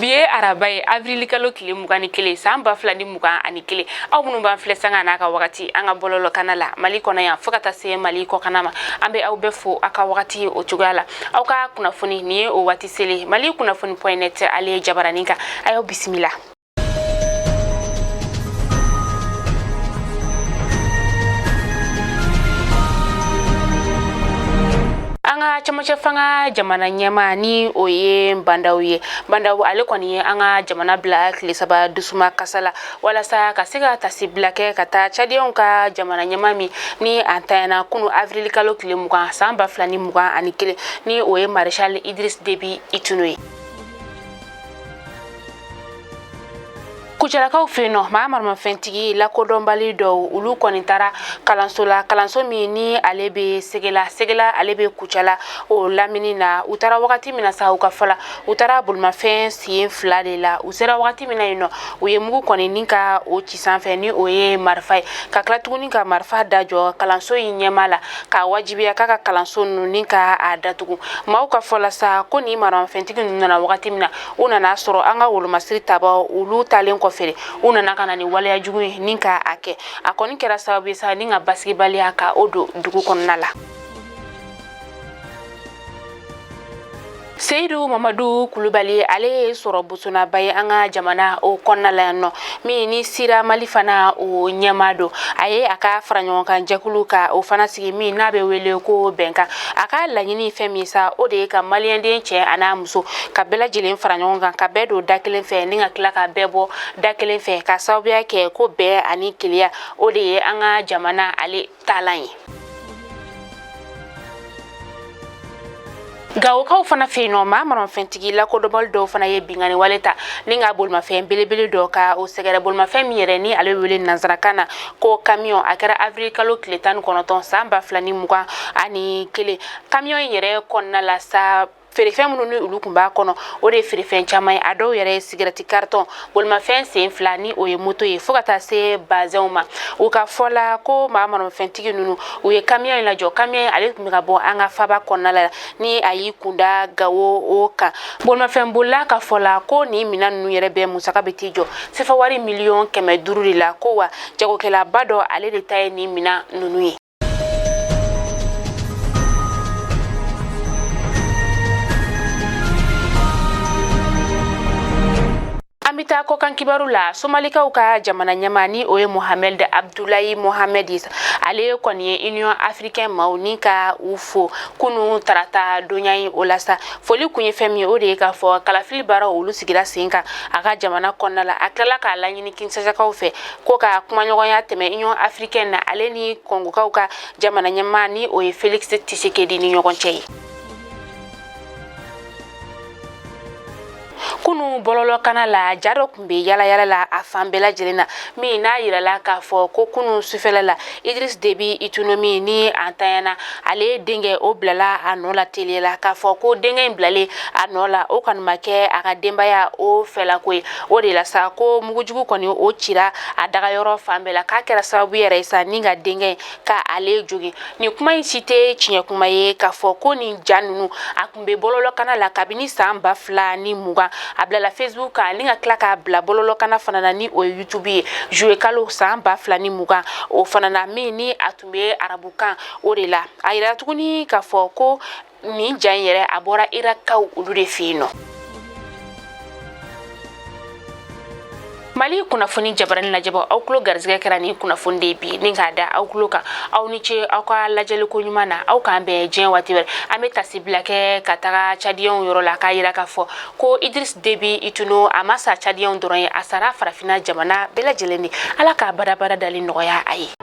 Biye arabaye Avril kalo kile mugani kele samba flani mugan ani kele aw munun ban filɛ sanga na ka wakati an ka bololo kanala Mali kɔnɔ yan fo ka taa se Mali kɔ kanama an bɛ aw bɛɛ fo aka wakati o cogoya la aw ka kunafoni ni o wati sele malikunafoni.net ale jabaranin kan ayo bisimila. Anga chamacha fanga jamana nyama ni oye bandaw ye bandaw ale kɔni anga jamana black le saba dusuma kasala wala sa ka siga tasi black ka ta chadion ka jamana nyama mi ni antana kunu Avril kalo kile mugan samba flani mugan ani kele ni oye Marshal Idriss Déby Itouno Kuchalakaw feno ma fentigi la kodombali do ulu konitara kalanso mi ni alebe segela alebe kuchala o lamini na utara wakati mina sa ukafala utara bulma fen si fla de la usera wakati mina ino uye mugu koni ninka o chisanfe ni oye marfai ka klatuguni ka marfa dajo kalanso yinyemala ka wajibiya kaka kalanso ninka adatugu ma ukafala sa koni marma fentigi nuna wakati mina una na soro anga ulu masiri taba ulu talen fere una nakana ni wale ya jugu ninka ake akoni kera sababu sa ninga basketball aka odo dugu konnala Seydou Mamadou Coulibaly ale soro busuna baye anga jamana o konnala no mi ni sira malifana o nyamado aye aka faranyon kan jakulu ka o fana sigi mi na be wele ko benka aka lanyini femisa o de ka malien den che ana muso ka bela jilen faranyon kan ka bedo dakelen fe ninga kila ka bebo dakelen fe ka sawbiya ke ko be ani kilia o de anga jamana ale talanye gawo kaw fana feno ma fentigi la ko dobal do fana ye bingani waleta ninga bolma fe belebele do ka o segere bolma fe mi yere ni ale wele nanzarakana ko camion akara Avril kalo kletan konoton samba flani muga ani kele camion yere konna la sa ferifen mununu ulu kumba kono o de ferifen chamay ado yere cigarette carton bolma fen se flani o ye moto ye fokata se bazema o ka fola ko ma fentigi nunu o ye camion la jo camion ale kumika bo anga faba konnala ni ayi kunda gawo o ka bolma fen bolla ka fola ko ni minanu yere be musaka betijo sefa wari million keme dururi la ko wa jago kela bado ale de tay ni mina nunu ye Amita ko kan kibaru la Somalika ka jamana nyamani oye Mohamed Abdoulaye Mohamedis ale koni Union Africaine maunika ufo kunu tarata donyai olasa foli kunye femi ode ka fo kala fili bara ulu sigira sinka aka jamana konnala akala ka lanyini kinsaja ka ufe ko ka kuma nyogonya teme Union Africaine na ale ni Kongo ka jamana nyamani oye Felix Tshisekedi ni nyogonchei kunu bololo kanala jaro kumbe yala la afambela jelena mi na yirala ka fo ko kunu sufela la Idriss Déby Itouno mi ni antayana ale denge o blala anola telela ka fo ko denge blale anola o kan make aka dembaya o fela ko o de la sa ko mugujugu koni o chira adaga yoro fambela ka kera sababu yere isa ninga denge ka ale jogi ni kuma insite chinya kuma ye ka fo ko ni janunu akumbe bololo kanala kabini samba fla ni muga abla la Facebook alinga klaka bla bololo kana fanana ni o YouTube jouer kalo samba flani muga o fanana mi ni atumbe arabukan o de la ayira tukuni ka fo ko ni janyere abora irakaw ulude fino Mali kunafoni jabaran la jabo aw kulo garzga karani kunafoni debi ninga da aw kulo ka aw ni che aw ka lajele ko nyumana aw ka be jen watiwer ameta siblake katara chadion yoro la ka yira ka fo ko Idriss Déby Itouno amasa chadion doron asara farafina jamana bela jeleni ala ka bara dali noya ayi